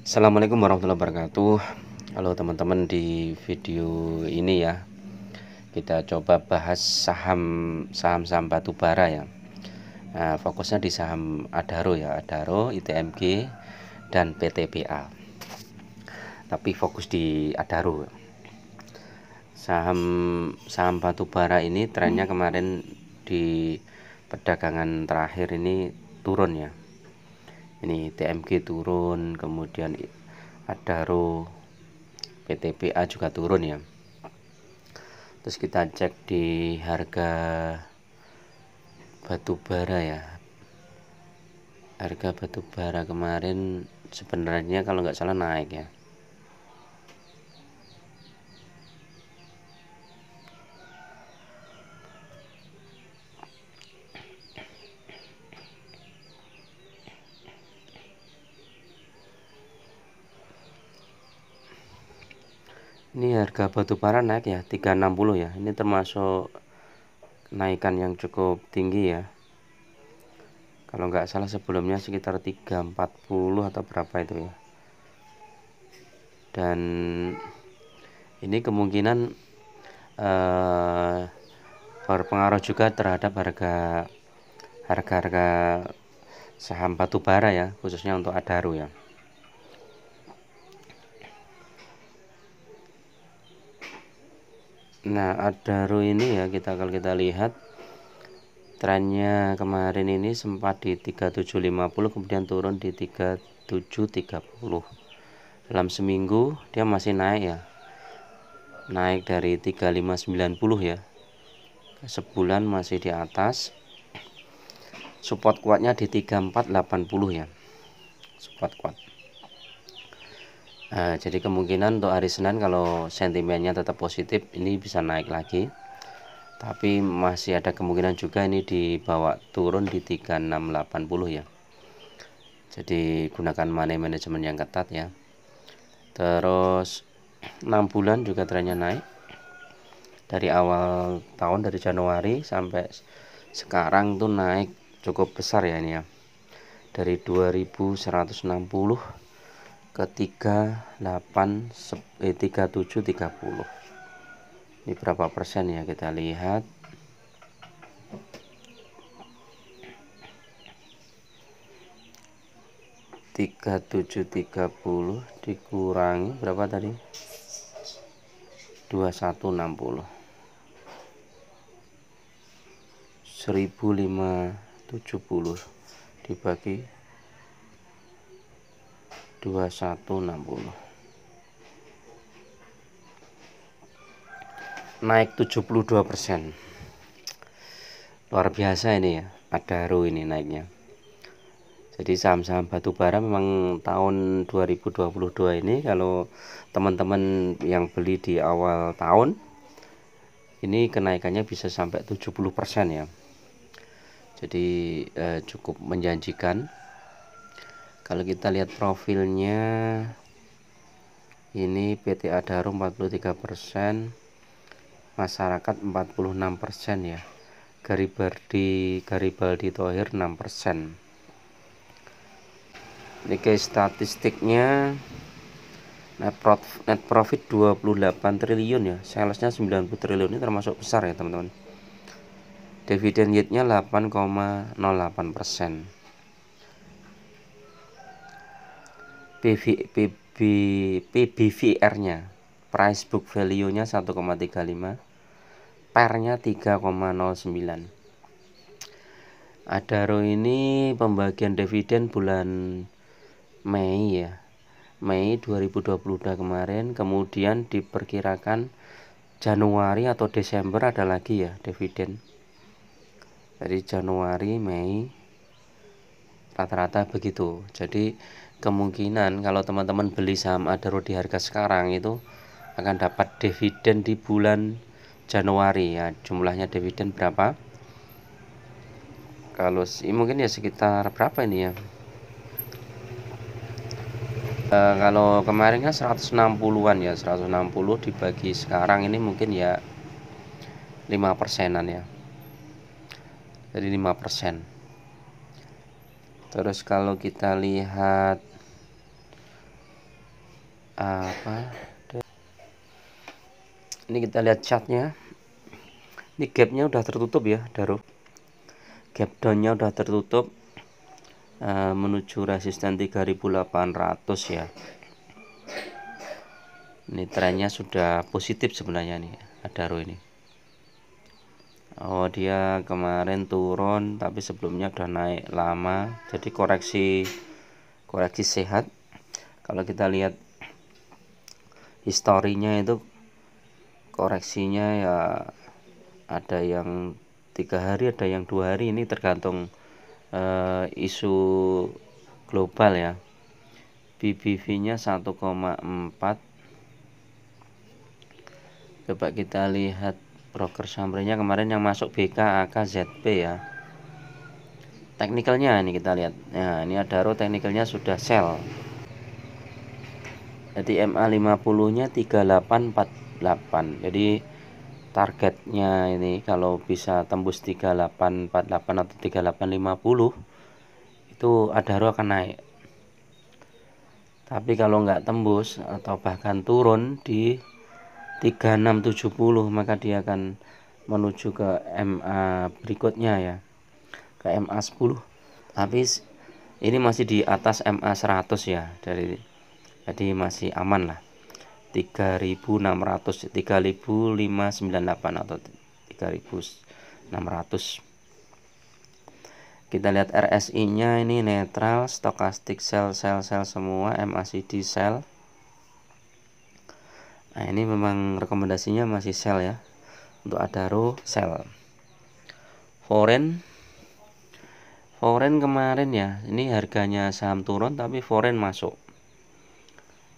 Assalamualaikum warahmatullahi wabarakatuh. Halo teman-teman, di video ini ya kita coba bahas saham-saham batu bara ya. Nah, fokusnya di saham Adaro ya, Adaro, ITMG dan PTBA. Tapi fokus di Adaro. Saham batu bara ini trennya kemarin di perdagangan terakhir ini turun ya. Ini TMG turun, kemudian Adaro, PTBA juga turun ya. Terus kita cek di harga batu bara ya. Harga batu bara kemarin sebenarnya kalau nggak salah naik ya. Ini harga batu bara naik ya, 360 ya. Ini termasuk kenaikan yang cukup tinggi ya. Kalau nggak salah sebelumnya sekitar 340 atau berapa itu ya. Dan ini kemungkinan berpengaruh juga terhadap harga saham batu bara ya, khususnya untuk Adaro ya. Nah, Adaro ini ya, kalau kita lihat trennya kemarin ini sempat di 3750, kemudian turun di 3730. Dalam seminggu dia masih naik ya. Naik dari 3590 ya. Sebulan masih di atas. Support kuatnya di 3480 ya. Support kuat. Jadi kemungkinan untuk hari Senin kalau sentimennya tetap positif ini bisa naik lagi. Tapi masih ada kemungkinan juga ini dibawa turun di 3680 ya. Jadi gunakan money management yang ketat ya. Terus 6 bulan juga trennya naik. Dari awal tahun, dari Januari sampai sekarang tuh naik cukup besar ya ini ya. Dari 2160 ke 3730. Ini berapa persen ya, kita lihat. Tiga 3730 dikurangi berapa tadi? 2160. 1570 dibagi 2160. Naik 72%. Luar biasa ini ya, Adaro ini naiknya. Jadi saham-saham batu bara memang tahun 2022 ini kalau teman-teman yang beli di awal tahun ini kenaikannya bisa sampai 70% ya. Jadi cukup menjanjikan. Kalau kita lihat profilnya, ini PT Adaro 43%, masyarakat 46% ya. Garibaldi Thohir 6%. Ini case statistiknya, net profit 28 triliun ya, salesnya 90 triliun, ini termasuk besar ya teman-teman. Dividen yieldnya 8,08%. PBVR-nya, price book value-nya 1,35, PER-nya 3,09. Adaro ini pembagian dividen bulan Mei ya, Mei 2022 kemarin, kemudian diperkirakan Januari atau Desember ada lagi ya dividen. Dari Januari, Mei, rata-rata begitu. Jadi kemungkinan kalau teman-teman beli saham Adaro di harga sekarang itu akan dapat dividen di bulan Januari ya. Jumlahnya dividen berapa? Kalau mungkin ya sekitar berapa ini ya? Kalau kemarin kan 160-an ya, 160 dibagi sekarang ini mungkin ya 5%-an ya. Jadi 5%. Terus kalau kita lihat apa, ini kita lihat chartnya. Ini gapnya udah tertutup ya, Daro. Gap downnya udah tertutup menuju resisten 3800 ya. Ini trennya sudah positif sebenarnya nih, Adaro ini. Oh, dia kemarin turun tapi sebelumnya udah naik lama, jadi koreksi sehat. Kalau kita lihat historinya itu koreksinya ya ada yang 3 hari, ada yang 2 hari, ini tergantung isu global ya. BBV-nya 1,4. Coba kita lihat broker summary-nya kemarin yang masuk BK, AK, ZP ya. Teknikalnya ini kita lihat. Nah, ini Adaro teknikalnya sudah sell. Jadi MA50-nya 3848. Jadi targetnya ini kalau bisa tembus 3848 atau 3850 itu Adaro akan naik. Tapi kalau nggak tembus atau bahkan turun di 3670 maka dia akan menuju ke MA berikutnya ya, ke MA10. Tapi ini masih di atas MA100 ya, jadi masih aman lah. 3600, 3598 atau 3600. Kita lihat RSI-nya ini netral, stokastik sell semua, MACD sell. Nah, ini memang rekomendasinya masih sell ya. Untuk Adaro sell. Foreign kemarin ya, ini harganya saham turun tapi foreign masuk.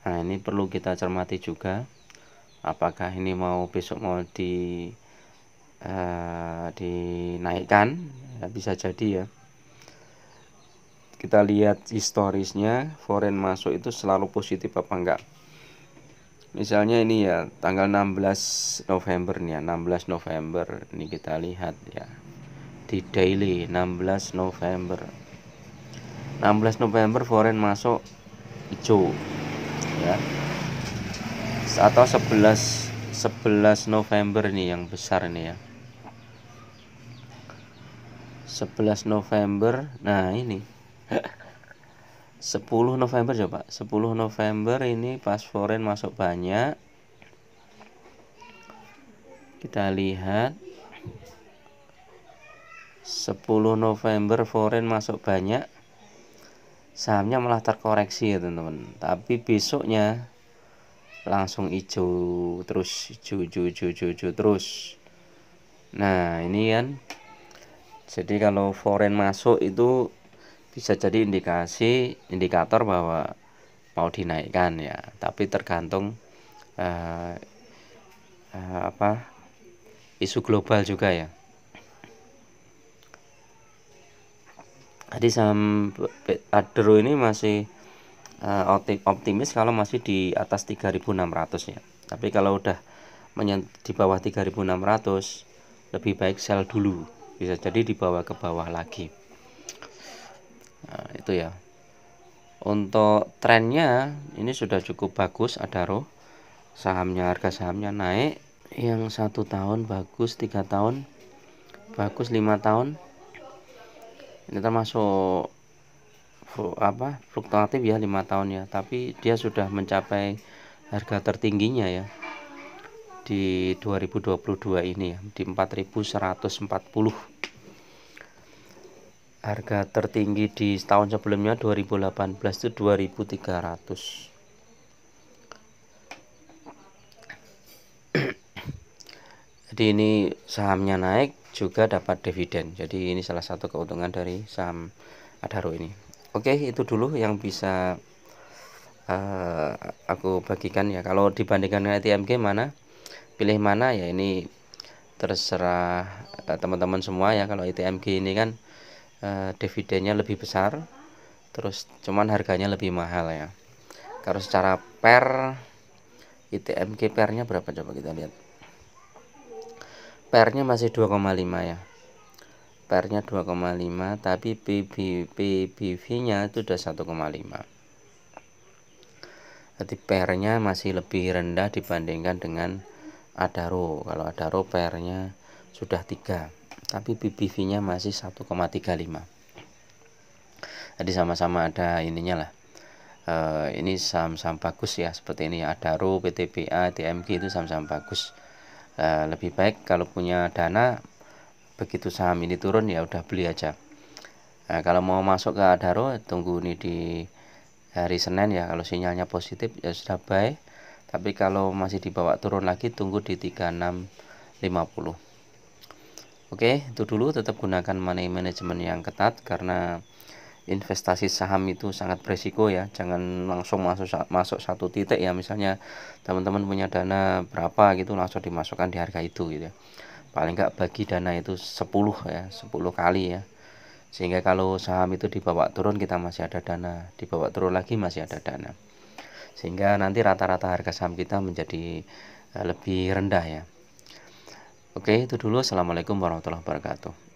Nah, ini perlu kita cermati juga. Apakah ini besok mau dinaikkan? Ya, bisa jadi ya. Kita lihat historisnya, foreign masuk itu selalu positif apa enggak. Misalnya ini ya, tanggal 16 November nih ya, 16 November. Ini kita lihat ya. Di daily 16 November. 16 November foreign masuk hijau ya. Atau 11 November ini yang besar ini ya. 11 November. Nah, ini 10 November coba. 10 November ini pas foreign masuk banyak. Kita lihat 10 November foreign masuk banyak. Sahamnya malah terkoreksi ya teman-teman. Tapi besoknya langsung hijau terus, hijau terus. Nah, ini kan. Jadi kalau foreign masuk itu bisa jadi indikator bahwa mau dinaikkan ya, tapi tergantung isu global juga ya. Jadi saham Adaro ini masih optimis kalau masih di atas 3600 ya. Tapi kalau udah di bawah 3600 lebih baik sell dulu, bisa jadi dibawa ke bawah lagi. Nah, itu ya. Untuk trennya ini sudah cukup bagus Adaro. Harga sahamnya naik, yang 1 tahun bagus, 3 tahun bagus, 5 tahun ini termasuk fluktuatif ya, 5 tahun ya, tapi dia sudah mencapai harga tertingginya ya di 2022 ini ya, di 4140. Harga tertinggi di tahun sebelumnya 2018 itu 2300. Jadi ini sahamnya naik juga dapat dividen. Jadi ini salah satu keuntungan dari saham Adaro ini. Oke, itu dulu yang bisa aku bagikan ya. Kalau dibandingkan dengan ITMG pilih mana ya, ini terserah teman-teman semua ya. Kalau ITMG ini kan dividennya lebih besar, terus cuman harganya lebih mahal ya. Kalau secara per, ITMG pernya berapa coba kita lihat. Pernya masih 2,5 ya. Pernya 2,5, tapi PBV-nya itu udah 1,5. Jadi pairnya masih lebih rendah dibandingkan dengan Adaro. Kalau Adaro pairnya sudah 3, tapi PBV-nya masih 1,35. Jadi sama-sama ada ininya lah. Ini saham-saham bagus ya, seperti ini Adaro, PTBA, TMG itu saham-saham bagus. Lebih baik kalau punya dana, begitu saham ini turun ya udah beli aja. Kalau mau masuk ke Adaro, tunggu ini di hari Senin ya, kalau sinyalnya positif ya sudah buy. Tapi kalau masih dibawa turun lagi, tunggu di 3650. Oke, itu dulu. Tetap gunakan money management yang ketat, karena investasi saham itu sangat beresiko ya. Jangan langsung masuk satu titik ya. Misalnya teman-teman punya dana berapa gitu, langsung dimasukkan di harga itu gitu ya. Paling nggak bagi dana itu 10 ya, 10 kali ya. Sehingga kalau saham itu dibawa turun, kita masih ada dana, dibawa turun lagi masih ada dana. Sehingga nanti rata-rata harga saham kita menjadi lebih rendah ya. Oke, itu dulu. Assalamualaikum warahmatullahi wabarakatuh.